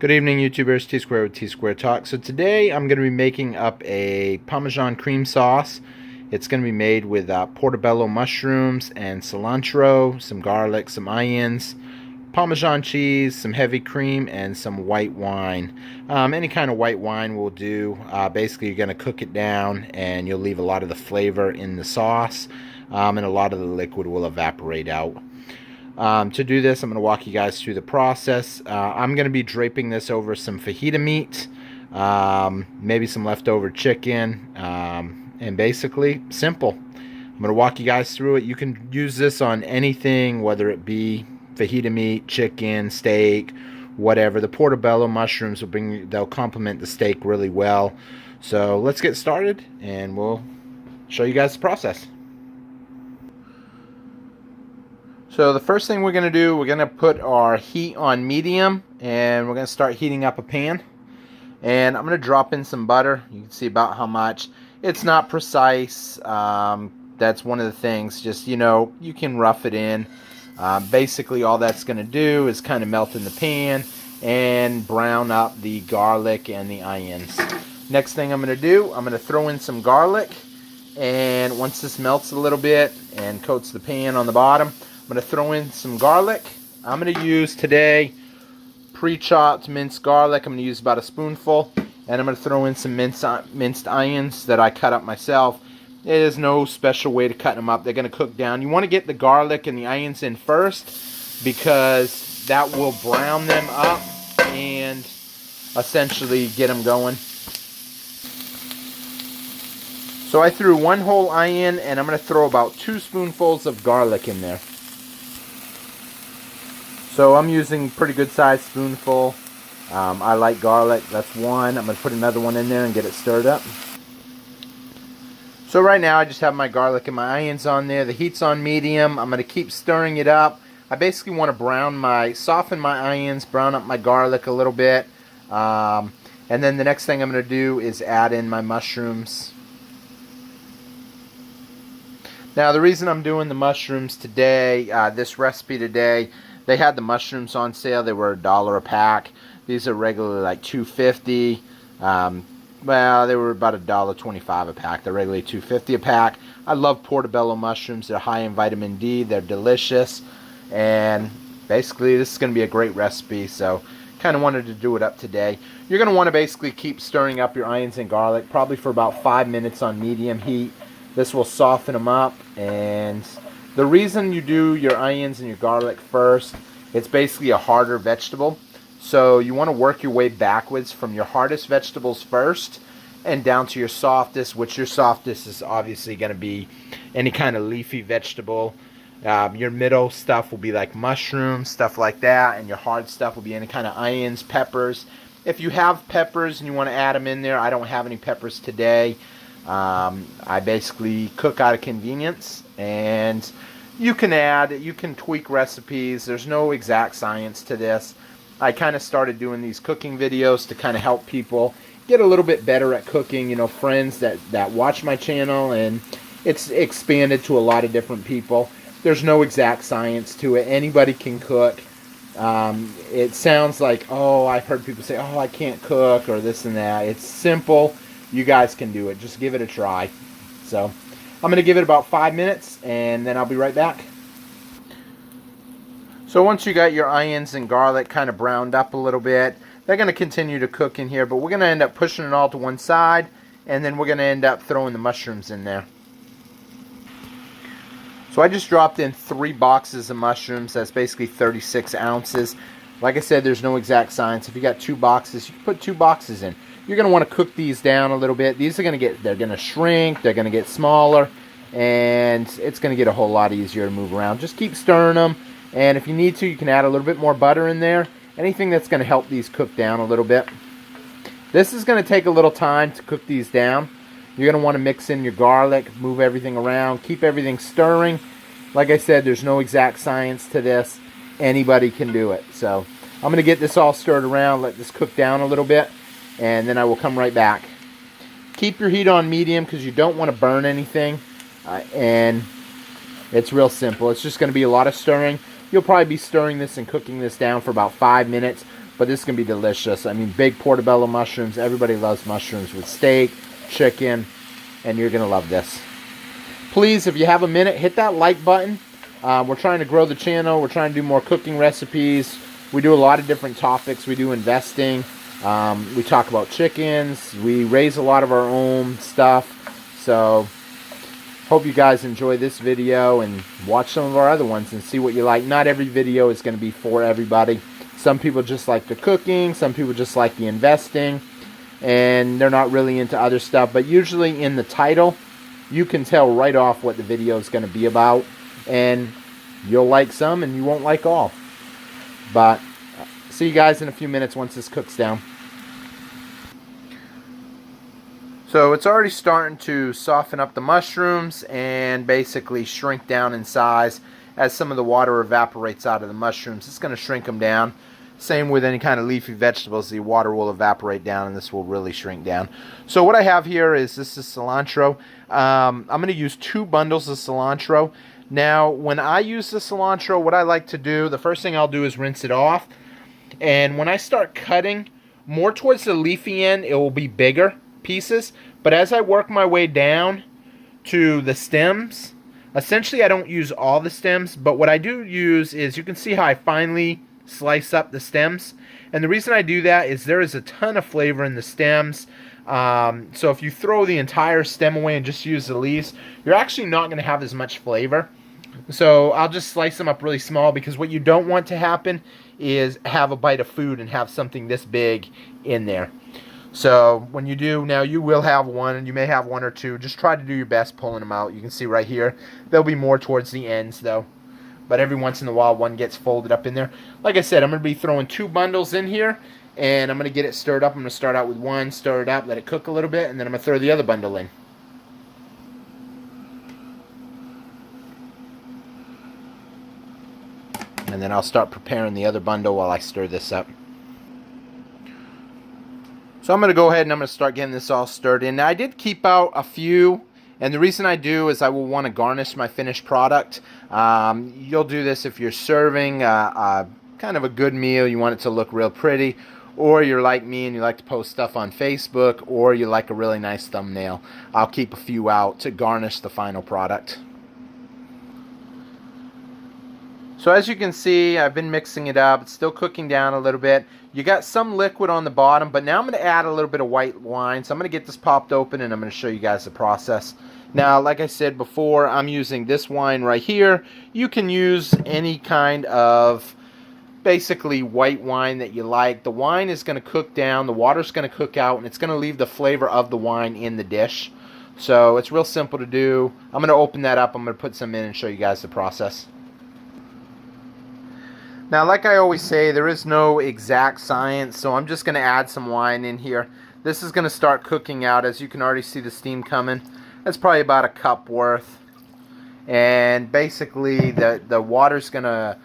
Good evening, YouTubers. Tsquare with Tsquare Talk. So today I'm going to be making up a Parmesan cream sauce. It's going to be made with Portobello mushrooms and cilantro, some garlic, some onions, Parmesan cheese, some heavy cream, and some white wine. Any kind of white wine will do. Basically, you're going to cook it down, and you'll leave a lot of the flavor in the sauce, and a lot of the liquid will evaporate out. To do this, I'm going to walk you guys through the process. I'm going to be draping this over some fajita meat, maybe some leftover chicken, and basically simple. I'm going to walk you guys through it. You can use this on anything, whether it be fajita meat, chicken, steak, whatever. The portobello mushrooms they'll complement the steak really well. So let's get started, and we'll show you guys the process. So the first thing we're going to do, we're going to put our heat on medium, and we're going to start heating up a pan. And I'm going to drop in some butter. You can see about how much. It's not precise. That's one of the things. Just, you can rough it in. Basically, all that's going to do is kind of melt in the pan and brown up the garlic and the onions. Next thing I'm going to do, I'm going to throw in some garlic. And once this melts a little bit and coats the pan on the bottom, I'm going to throw in some garlic. I'm going to use today pre-chopped minced garlic. I'm going to use about a spoonful. And I'm going to throw in some minced onions that I cut up myself. There's no special way to cut them up. They're going to cook down. You want to get the garlic and the onions in first, because that will brown them up and essentially get them going. So I threw one whole onion, and I'm going to throw about 2 spoonfuls of garlic in there. So I'm using a pretty good sized spoonful. I like garlic. That's one. I'm going to put another one in there and get it stirred up. So right now I just have my garlic and my onions on there. The heat's on medium. I'm going to keep stirring it up. I basically want to soften my onions, brown up my garlic a little bit. And then the next thing I'm going to do is add in my mushrooms. Now the reason I'm doing the mushrooms today, this recipe today, they had the mushrooms on sale. They were $1 a pack. These are regularly like $2.50. Well, they were about $1.25 a pack. They're regularly $2.50 a pack. I love portobello mushrooms. They're high in vitamin D. They're delicious. And basically, this is going to be a great recipe. So, kind of wanted to do it up today. You're going to want to basically keep stirring up your onions and garlic, probably for about 5 minutes on medium heat. This will soften them up. And the reason you do your onions and your garlic first, it's basically a harder vegetable. So you want to work your way backwards from your hardest vegetables first and down to your softest, which your softest is obviously going to be any kind of leafy vegetable. Your middle stuff will be like mushrooms, stuff like that, and your hard stuff will be any kind of onions, peppers. If you have peppers and you want to add them in there, I don't have any peppers today. I basically cook out of convenience, and you can tweak recipes. There's no exact science to this. I kind of started doing these cooking videos to kind of help people get a little bit better at cooking. Friends that watch my channel, and it's expanded to a lot of different people. There's no exact science to it. Anybody can cook. It sounds like, I've heard people say, I can't cook, or this and that. It's simple. You guys can do it. Just give it a try. So I'm going to give it about 5 minutes, and then I'll be right back. So once you got your onions and garlic kind of browned up a little bit, they're going to continue to cook in here, but we're going to end up pushing it all to one side, and then we're going to end up throwing the mushrooms in there. So I just dropped in 3 boxes of mushrooms. That's basically 36 ounces. Like I said, there's no exact science. If you got 2 boxes, you can put 2 boxes in. You're going to want to cook these down a little bit. These are going to shrink, they're going to get smaller, and it's going to get a whole lot easier to move around. Just keep stirring them. And if you need to, you can add a little bit more butter in there. Anything that's going to help these cook down a little bit. This is going to take a little time to cook these down. You're going to want to mix in your garlic, move everything around, keep everything stirring. Like I said, there's no exact science to this. Anybody can do it. So I'm going to get this all stirred around, let this cook down a little bit, and then I will come right back. Keep your heat on medium because you don't want to burn anything. And it's real simple. It's just going to be a lot of stirring. You'll probably be stirring this and cooking this down for about 5 minutes. but this is going to be delicious. I mean, big portobello mushrooms. Everybody loves mushrooms with steak, chicken, and you're going to love this. Please, if you have a minute, hit that like button. We're trying to grow the channel. We're trying to do more cooking recipes. We do a lot of different topics. We do investing. We talk about chickens. We raise a lot of our own stuff. So, hope you guys enjoy this video and watch some of our other ones and see what you like. Not every video is going to be for everybody. Some people just like the cooking. Some people just like the investing. And they're not really into other stuff. But usually in the title, you can tell right off what the video is going to be about. And you'll like some and you won't like all. But see you guys in a few minutes once this cooks down. So it's already starting to soften up the mushrooms and basically shrink down in size. As some of the water evaporates out of the mushrooms, it's going to shrink them down. Same with any kind of leafy vegetables, the water will evaporate down and this will really shrink down. So what I have here is, this is cilantro. I'm going to use 2 bundles of cilantro. Now, when I use the cilantro, what I like to do, the first thing I'll do is rinse it off. And when I start cutting, more towards the leafy end, it will be bigger pieces. But as I work my way down to the stems, essentially I don't use all the stems, but what I do use is, you can see how I finely slice up the stems. And the reason I do that is there is a ton of flavor in the stems. So if you throw the entire stem away and just use the leaves, you're actually not going to have as much flavor. So I'll just slice them up really small, because what you don't want to happen is have a bite of food and have something this big in there. So when you do, now you will have one, and you may have 1 or 2. Just try to do your best pulling them out. You can see right here, they'll be more towards the ends though. But every once in a while, one gets folded up in there. Like I said, I'm going to be throwing 2 bundles in here, and I'm going to get it stirred up. I'm going to start out with one, stir it up, let it cook a little bit, and then I'm going to throw the other bundle in. And then I'll start preparing the other bundle while I stir this up. So I'm going to go ahead and I'm going to start getting this all stirred in. Now, I did keep out a few, and the reason I do is I will want to garnish my finished product. You'll do this if you're serving kind of a good meal. You want it to look real pretty, or you're like me and you like to post stuff on Facebook, or you like a really nice thumbnail. I'll keep a few out to garnish the final product. So as you can see, I've been mixing it up. It's still cooking down a little bit. You got some liquid on the bottom, but now I'm going to add a little bit of white wine. So I'm going to get this popped open and I'm going to show you guys the process. Now, like I said before, I'm using this wine right here. You can use any kind of basically white wine that you like. The wine is going to cook down, the water's going to cook out, and it's going to leave the flavor of the wine in the dish. So it's real simple to do. I'm going to open that up. I'm going to put some in and show you guys the process. Now, like I always say, there is no exact science, so I'm just going to add some wine in here. This is going to start cooking out. As you can already see the steam coming. That's probably about a cup worth. And basically, the water's going to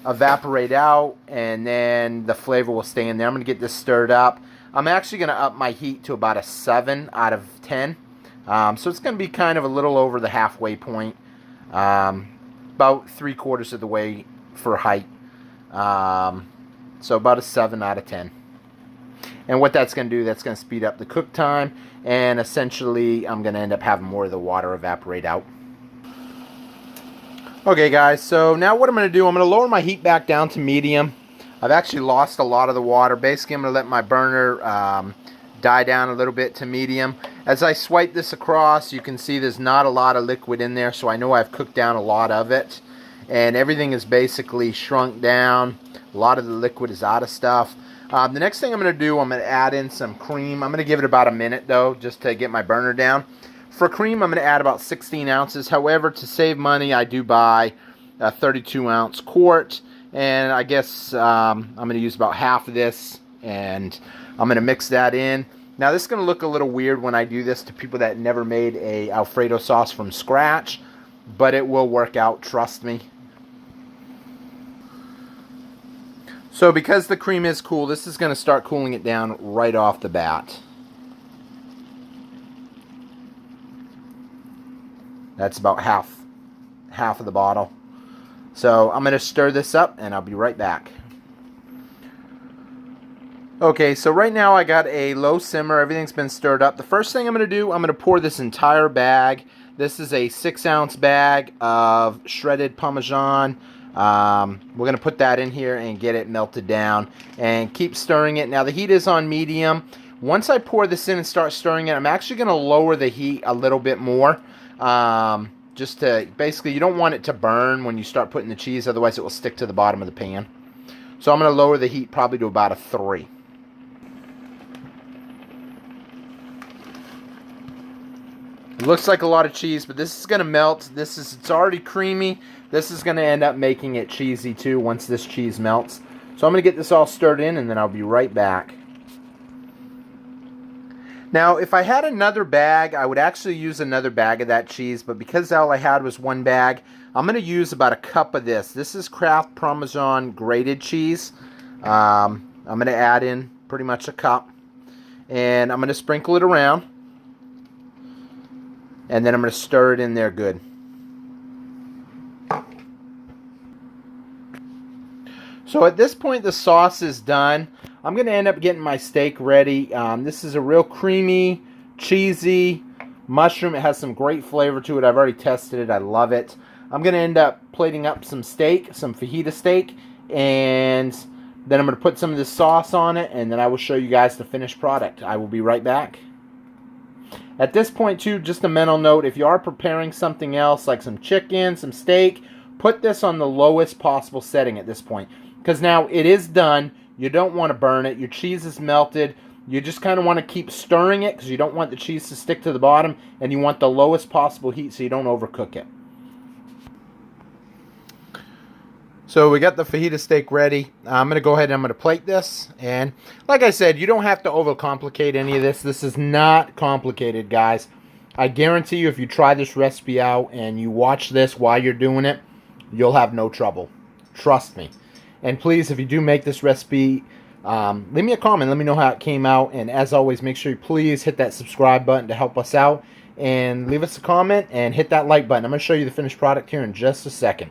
evaporate out, and then the flavor will stay in there. I'm going to get this stirred up. I'm actually going to up my heat to about a 7 out of 10. So it's going to be kind of a little over the halfway point. About 3/4 of the way for height. So about a 7 out of 10. And what that's going to do, that's going to speed up the cook time, and essentially I'm going to end up having more of the water evaporate out. Okay guys, so now what I'm going to do, I'm going to lower my heat back down to medium. I've actually lost a lot of the water. Basically I'm going to let my burner die down a little bit to medium. As I swipe this across, you can see there's not a lot of liquid in there, so I know I've cooked down a lot of it. And everything is basically shrunk down. A lot of the liquid is out of stuff. The next thing I'm going to do, I'm going to add in some cream. I'm going to give it about a minute though, just to get my burner down. For cream, I'm going to add about 16 ounces. However, to save money, I do buy a 32-ounce quart. And I guess I'm going to use about half of this. And I'm going to mix that in. Now, this is going to look a little weird when I do this to people that never made a Alfredo sauce from scratch. But it will work out, trust me. So because the cream is cool, this is going to start cooling it down right off the bat. That's about half of the bottle. So I'm going to stir this up and I'll be right back. Okay, so right now I got a low simmer. Everything's been stirred up. The first thing I'm going to do, I'm going to pour this entire bag. This is a 6-ounce bag of shredded Parmesan. We're going to put that in here and get it melted down and keep stirring it. Now the heat is on medium. Once I pour this in and start stirring it, I'm actually going to lower the heat a little bit more. Just to, basically, you don't want it to burn when you start putting the cheese, otherwise it will stick to the bottom of the pan. So I'm going to lower the heat probably to about a 3. It looks like a lot of cheese, but this is going to melt. It's already creamy. This is going to end up making it cheesy too once this cheese melts. So I'm going to get this all stirred in and then I'll be right back. Now, if I had another bag, I would actually use another bag of that cheese, but because all I had was one bag, I'm going to use about a cup of this. This is Kraft Parmesan grated cheese. I'm going to add in pretty much a cup, and I'm going to sprinkle it around. And then I'm going to stir it in there good. So at this point the sauce is done. I'm going to end up getting my steak ready. This is a real creamy, cheesy mushroom. It has some great flavor to it. I've already tested it. I love it. I'm going to end up plating up some steak, some fajita steak. And then I'm going to put some of this sauce on it. And then I will show you guys the finished product. I will be right back. At this point too, just a mental note, if you are preparing something else like some chicken, some steak, put this on the lowest possible setting at this point. Because now it is done. You don't want to burn it. Your cheese is melted. You just kind of want to keep stirring it because you don't want the cheese to stick to the bottom. And you want the lowest possible heat so you don't overcook it. So we got the fajita steak ready. I'm going to go ahead and I'm going to plate this. And like I said, you don't have to overcomplicate any of this. This is not complicated, guys. I guarantee you if you try this recipe out and you watch this while you're doing it, you'll have no trouble. Trust me. And please, if you do make this recipe, leave me a comment. Let me know how it came out. And as always, make sure you please hit that subscribe button to help us out. And leave us a comment and hit that like button. I'm going to show you the finished product here in just a second.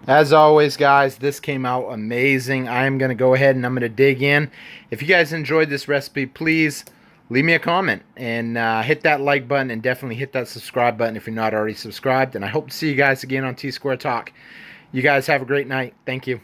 As always, guys, this came out amazing. I am going to go ahead and I'm going to dig in. If you guys enjoyed this recipe, please leave me a comment and hit that like button and definitely hit that subscribe button if you're not already subscribed. And I hope to see you guys again on Tsquare Talk. You guys have a great night. Thank you.